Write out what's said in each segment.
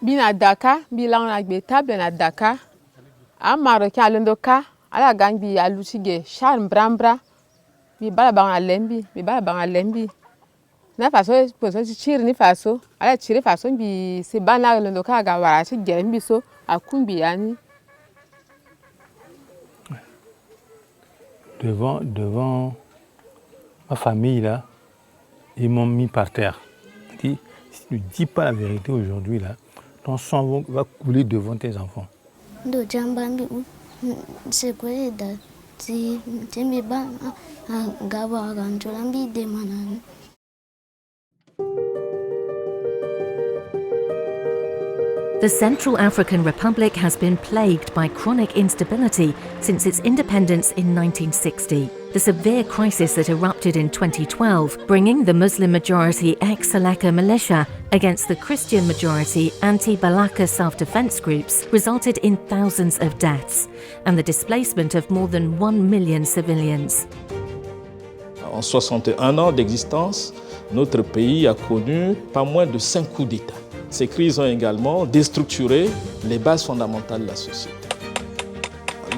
Bina Dakar, bilang na table na Dakar. A Marocain alondoka, ala gang bi alutige, charm brambra. Bi bala bang alembi, bi bala bang alembi. Na faso poso chiri ni faso, ala chiri faso bi se bana alondoka ga wara chi gerembi so akumbi yani. Devant ma famille là, ils m'ont mis par terre. Ils dit, si tu ne dis pas la vérité aujourd'hui là, ton sang va couler devant tes enfants. The Central African Republic has been plagued by chronic instability since its independence in 1960. The severe crisis that erupted in 2012, bringing the Muslim-majority ex-Seleka militia against the Christian-majority anti-Balaka self-defense groups, resulted in thousands of deaths and the displacement of more than 1 million civilians. En 61 ans d'existence, notre pays a connu pas moins de 5 coups d'État. Ces crises ont également déstructuré les bases fondamentales de la société.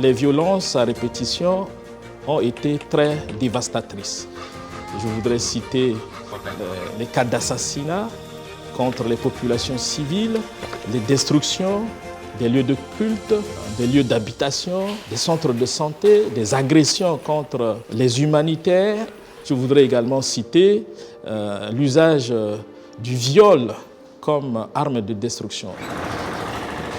Les violences à répétition ont été très dévastatrices. Je voudrais citer les cas d'assassinat contre les populations civiles, les destructions des lieux de culte, des lieux d'habitation, des centres de santé, des agressions contre les humanitaires. Je voudrais également citer l'usage du viol comme arme de destruction.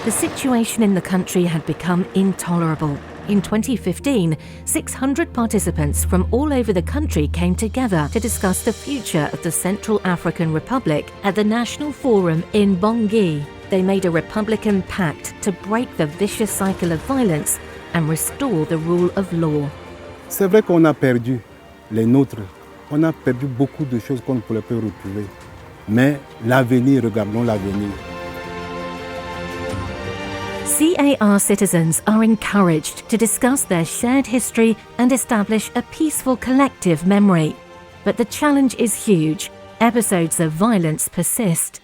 The situation in the country had become intolerable. In 2015, 600 participants from all over the country came together to discuss the future of the Central African Republic at the National Forum in Bangui. They made a Republican pact to break the vicious cycle of violence and restore the rule of law. C'est vrai qu'on a perdu les nôtres. On a perdu beaucoup de choses qu'on ne pourrait pas retrouver. Mais l'avenir, regardons l'avenir. CAR citizens are encouraged to discuss their shared history and establish a peaceful collective memory. But the challenge is huge. Episodes of violence persist.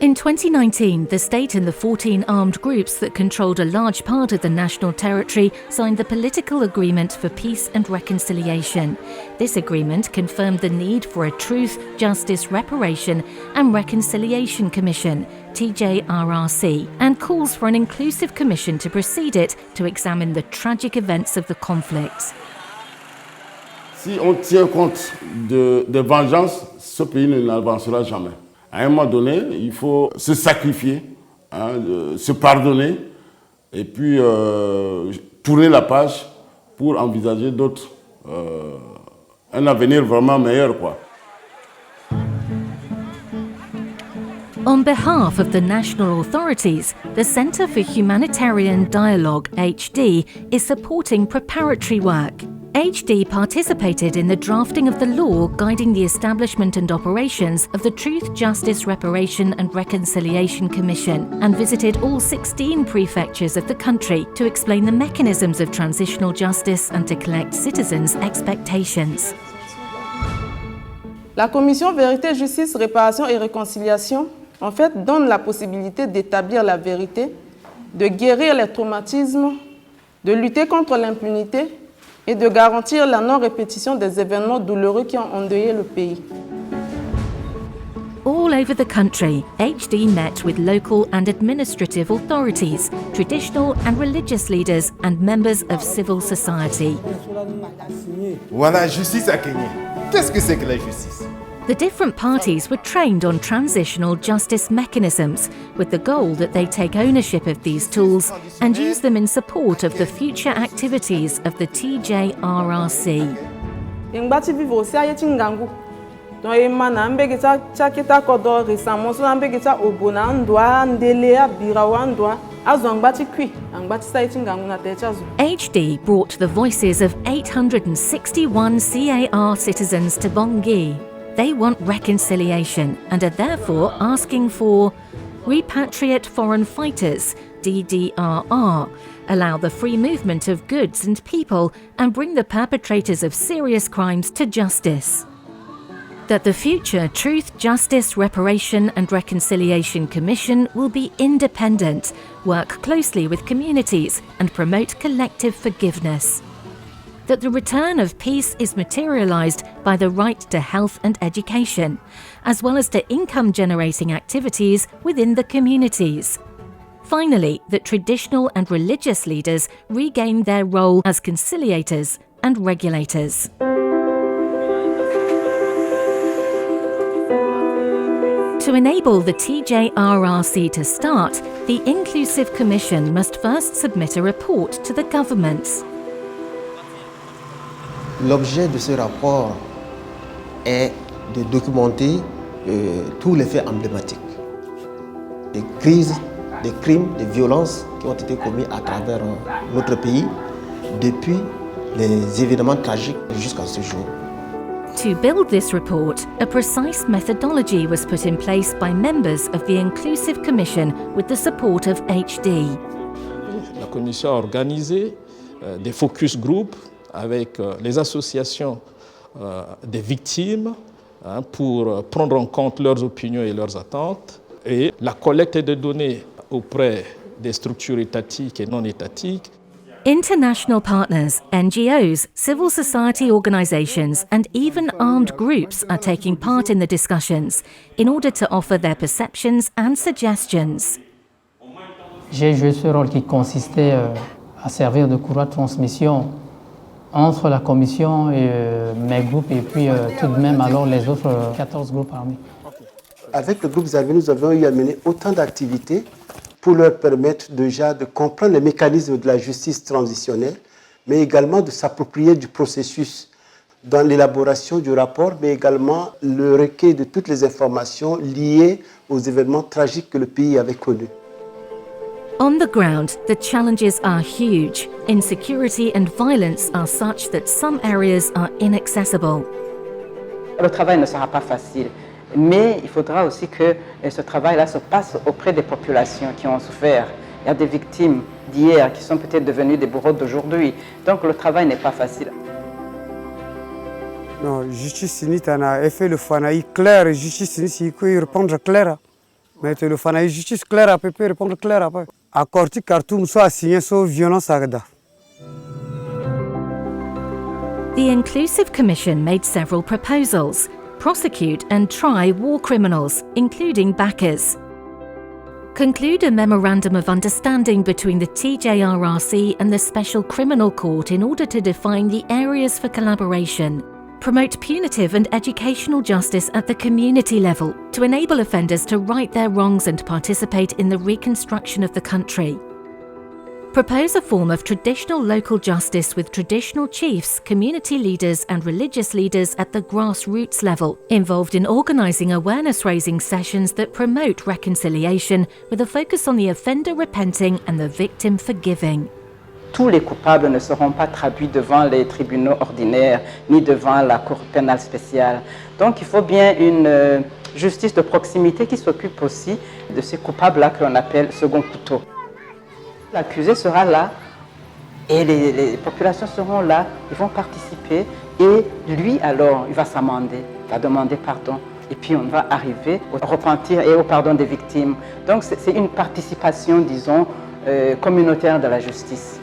In 2019, the state and the 14 armed groups that controlled a large part of the national territory signed the Political Agreement for Peace and Reconciliation. This agreement confirmed the need for a Truth, Justice, Reparation and Reconciliation Commission, TJRRC, and calls for an inclusive commission to precede it to examine the tragic events of the conflicts. Si on tient compte de vengeance, ce pays n'avancera jamais. À un moment donné, il faut se sacrifier, se pardonner et puis tourner la page pour envisager d'autres, un avenir vraiment meilleur, quoi. On behalf of the national authorities, the Centre for Humanitarian Dialogue, HD, is supporting preparatory work. HD participated in the drafting of the law guiding the establishment and operations of the Truth, Justice, Reparation and Reconciliation Commission and visited all 16 prefectures of the country to explain the mechanisms of transitional justice and to collect citizens' expectations. La Commission Vérité, Justice, Réparation et Réconciliation, en fait, donne la possibilité d'établir la vérité, de guérir les traumatismes, de lutter contre l'impunité et de garantir la non-répétition des événements douloureux qui ont endeuillé le pays. All over the country, HD met with local and administrative authorities, traditional and religious leaders and members of civil society. Voilà, justice à Kenya. Qu'est-ce que c'est que la justice? The different parties were trained on transitional justice mechanisms with the goal that they take ownership of these tools and use them in support of the future activities of the TJRRC. HD brought the voices of 861 CAR citizens to Bangui. They want reconciliation and are therefore asking for repatriate foreign fighters, DDRR, allow the free movement of goods and people and bring the perpetrators of serious crimes to justice. that the future Truth, Justice, Reparation and Reconciliation Commission will be independent, work closely with communities and promote collective forgiveness. That the return of peace is materialised by the right to health and education, as well as to income-generating activities within the communities. Finally, that traditional and religious leaders regain their role as conciliators and regulators. To enable the TJRRC to start, the Inclusive Commission must first submit a report to the governments. L'objet de ce rapport est de documenter tous les faits emblématiques, des crises, des crimes, des violences qui ont été commis à travers notre pays depuis les événements tragiques jusqu'à ce jour. To build this report, a precise methodology was put in place by members of the Inclusive Commission with the support of HD. La Commission a organisé des focus groups avec les associations des victimes pour prendre en compte leurs opinions et leurs attentes, et la collecte de données auprès des structures étatiques et non étatiques. International partners, NGOs, civil society organisations and even armed groups are taking part in the discussions in order to offer their perceptions and suggestions. J'ai joué ce rôle qui consistait à servir de courroie de transmission entre la commission et mes groupes et puis tout de même alors les autres 14 groupes armés. Avec le groupe Xavier, nous avons eu à mener autant d'activités pour leur permettre déjà de comprendre les mécanismes de la justice transitionnelle, mais également de s'approprier du processus dans l'élaboration du rapport, mais également le recueil de toutes les informations liées aux événements tragiques que le pays avait connus. On the ground, the challenges are huge. Insecurity and violence are such that some areas are inaccessible. Le travail ne sera pas facile, mais il faudra aussi que ce travail-là se passe auprès des populations qui ont souffert. Il y a des victimes d'hier qui sont peut-être devenues des bourreaux d'aujourd'hui. Donc le travail n'est pas facile. Non, justice ni tana effet le fanaï clair, justice ni si peut répondre clair. Mais le fanaï justice clair peut répondre clair après. Accord Khartoum soit signé sur violence agda. The Inclusive Commission made several proposals: prosecute and try war criminals, including backers. Conclude a memorandum of understanding between the TJRRC and the Special Criminal Court in order to define the areas for collaboration. Promote punitive and educational justice at the community level to enable offenders to right their wrongs and participate in the reconstruction of the country. Propose a form of traditional local justice with traditional chiefs, community leaders and religious leaders at the grassroots level, involved in organising awareness-raising sessions that promote reconciliation with a focus on the offender repenting and the victim forgiving. Tous les coupables ne seront pas traduits devant les tribunaux ordinaires ni devant la Cour pénale spéciale. Donc il faut bien une justice de proximité qui s'occupe aussi de ces coupables-là que l'on appelle second couteau. L'accusé sera là et les populations seront là, ils vont participer et lui alors il va s'amender, il va demander pardon et puis on va arriver au repentir et au pardon des victimes. Donc c'est une participation, disons, communautaire de la justice.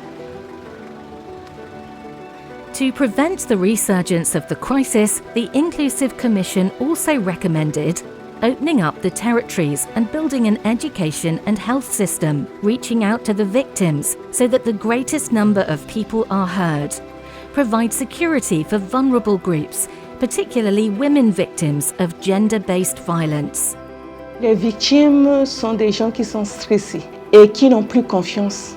To prevent the resurgence of the crisis, the Inclusive Commission also recommended opening up the territories and building an education and health system, reaching out to the victims so that the greatest number of people are heard. Provide security for vulnerable groups, particularly women victims of gender-based violence. Les victimes sont des gens qui sont stressés et qui n'ont plus confiance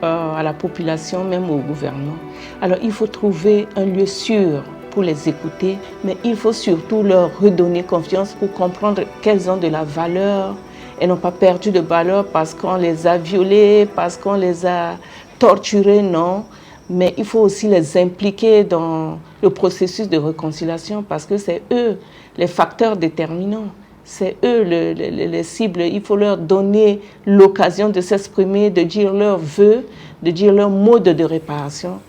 à la population, même au gouvernement. Alors il faut trouver un lieu sûr pour les écouter, mais il faut surtout leur redonner confiance pour comprendre qu'elles ont de la valeur. Elles n'ont pas perdu de valeur parce qu'on les a violées, parce qu'on les a torturées, non. Mais il faut aussi les impliquer dans le processus de réconciliation parce que c'est eux les facteurs déterminants. C'est eux les cibles. Il faut leur donner l'occasion de s'exprimer, de dire leurs vœux, de dire leurs modes de réparation.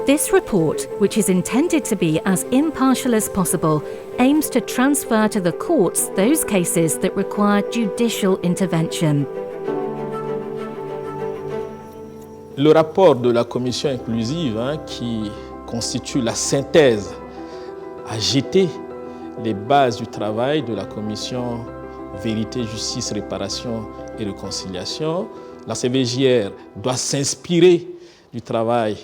This report, which is intended to be as impartial as possible, aims to transfer to the courts those cases that require judicial intervention. Le rapport de la commission inclusive, qui constitue la synthèse, a jeté les bases du travail de la commission Vérité, Justice, Réparation et Réconciliation. La CVJR doit s'inspirer du travail,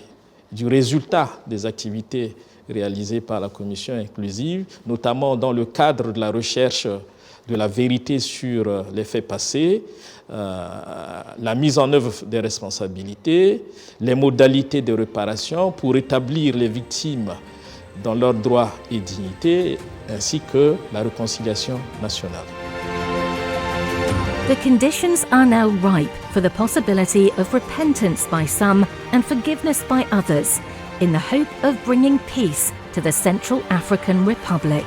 du résultat des activités réalisées par la commission inclusive, notamment dans le cadre de la recherche de la vérité sur les faits passés, la mise en œuvre des responsabilités, les modalités de réparation pour établir les victimes dans leurs droits et dignité, ainsi que la réconciliation nationale. The conditions are now ripe for the possibility of repentance by some and forgiveness by others, in the hope of bringing peace to the Central African Republic.